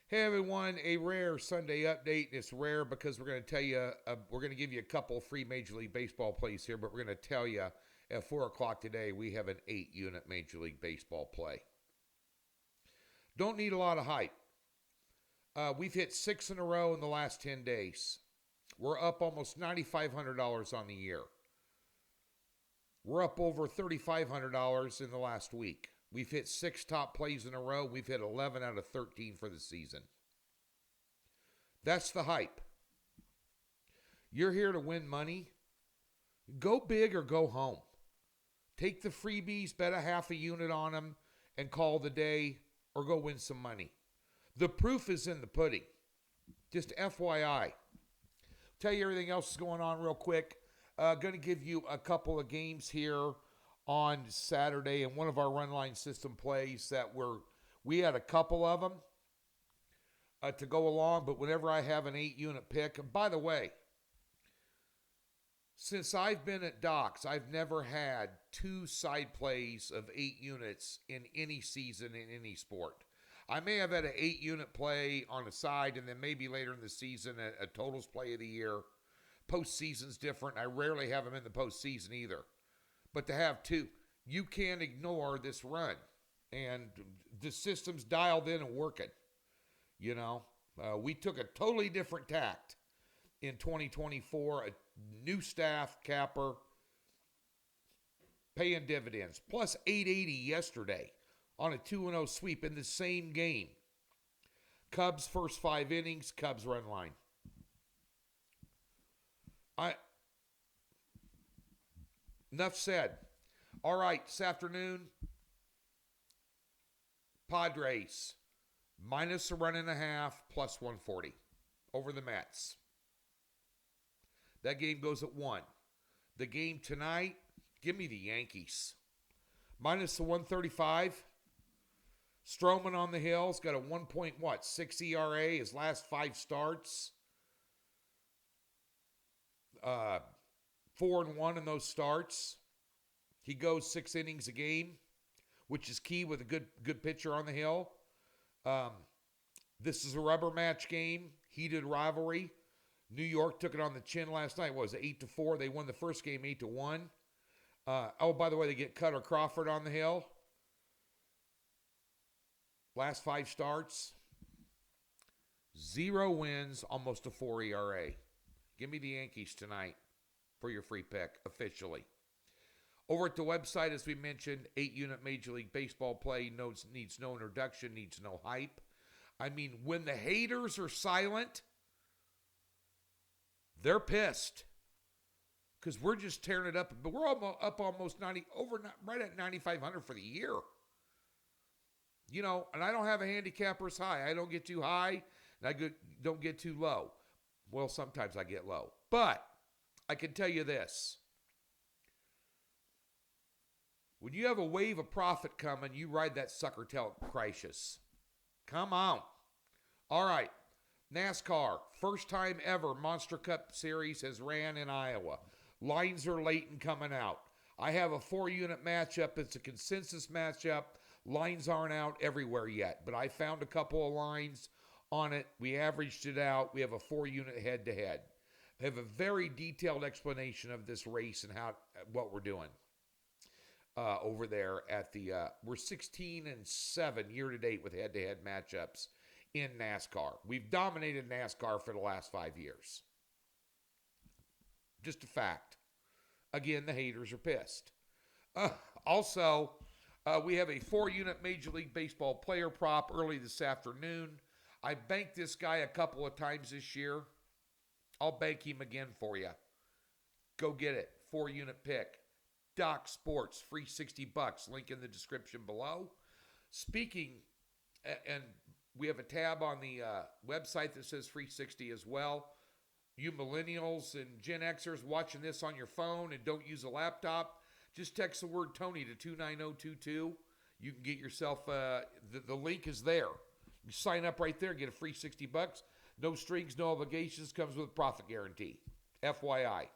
Hey everyone, a rare Sunday update. It's rare because we're going to tell you, we're going to give you a couple free Major League Baseball plays here, but we're going to tell you at 4 o'clock today we have an 8-unit Major League Baseball play. Don't need a lot of hype. We've hit 6 in a row in the last 10 days. We're up almost $9,500 on the year. We're up over $3,500 in the last week. We've hit 6 top plays in a row. We've hit 11 out of 13 for the season. That's the hype. You're here to win money. Go big or go home. Take the freebies, bet a half a unit on them, and call the day, or go win some money. The proof is in the pudding. Just FYI. Tell you everything else is going on real quick. Going to give you a couple of games here on Saturday, and one of our run line system plays that we had a couple of them to go along, but whenever I have an 8-unit pick, and by the way, since I've been at Docs, I've never had 2 side plays of 8 units in any season in any sport. I may have had an 8-unit play on a side, and then maybe later in the season a totals play of the year. Postseason's different. I rarely have them in the postseason either. But to have 2, you can't ignore this run. And the system's dialed in and working. You know, we took a totally different tact in 2024. A new staff, capper, paying dividends. Plus 880 yesterday on a 2-0 sweep in the same game. Cubs first 5 innings, Cubs run line. Enough said. All right, this afternoon, Padres, minus a run and a half, plus 140 over the Mets. That game goes at 1. The game tonight, give me the Yankees. Minus the 135. Stroman on the hill's got a 1.6 ERA his last 5 starts. 4-1 in those starts. He goes 6 innings a game, which is key with a good pitcher on the hill. This is a rubber match game, heated rivalry. New York took it on the chin last night. What was it, 8-4? They won the first game 8-1. By the way, they get Cutter Crawford on the hill. Last 5 starts, 0 wins, almost a 4 ERA. Give me the Yankees tonight for your free pick officially. Over at the website, as we mentioned, 8-unit Major League Baseball play needs no introduction, needs no hype. I mean, when the haters are silent, they're pissed because we're just tearing it up. But we're up almost 90, right at 9,500 for the year. You know, and I don't have a handicapper as high. I don't get too high, and I don't get too low. Well, sometimes I get low. But I can tell you this. When you have a wave of profit coming, you ride that sucker till it crashes. Come on. All right. NASCAR, first time ever Monster Cup Series has ran in Iowa. Lines are late and coming out. I have a 4-unit matchup. It's a consensus matchup. Lines aren't out everywhere yet, but I found a couple of lines on it. We averaged it out. We have a 4-unit head-to-head. I have a very detailed explanation of this race and what we're doing over there at the. We're 16-7 year-to-date with head-to-head matchups in NASCAR. We've dominated NASCAR for the last 5 years. Just a fact. Again, the haters are pissed. Also, we have a 4-unit Major League Baseball player prop early this afternoon. I banked this guy a couple of times this year. I'll bank him again for you. Go get it. 4-unit pick. Doc Sports, free $60. Link in the description below. Speaking, and we have a tab on the website that says free 60 as well. You millennials and Gen Xers watching this on your phone and don't use a laptop, just text the word Tony to 29022. You can get yourself, the link is there. You sign up right there, get a free $60. No strings, no obligations, comes with a profit guarantee. FYI.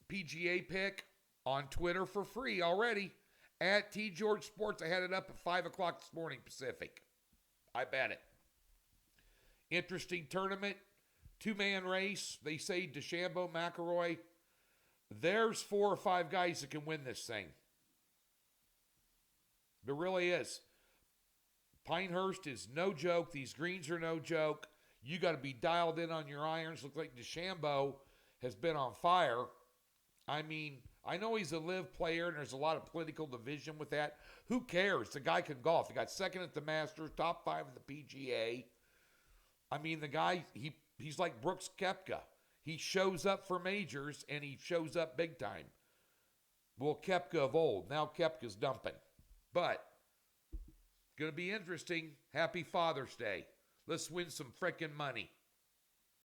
PGA pick on Twitter for free already. At T George Sports. I had it up at 5 o'clock this morning Pacific. I bet it. Interesting tournament. Two-man race. They say DeChambeau, McIlroy. There's 4 or 5 guys that can win this thing. There really is. Pinehurst is no joke. These greens are no joke. You got to be dialed in on your irons. Look like DeChambeau has been on fire. I mean, I know he's a live player, and there's a lot of political division with that. Who cares? The guy can golf. He got second at the Masters, top 5 at the PGA. I mean, the guy, he's like Brooks Koepka. He shows up for majors, and he shows up big time. Well, Koepka of old. Now Koepka's dumping. But, going to be interesting. Happy Father's Day. Let's win some frickin' money.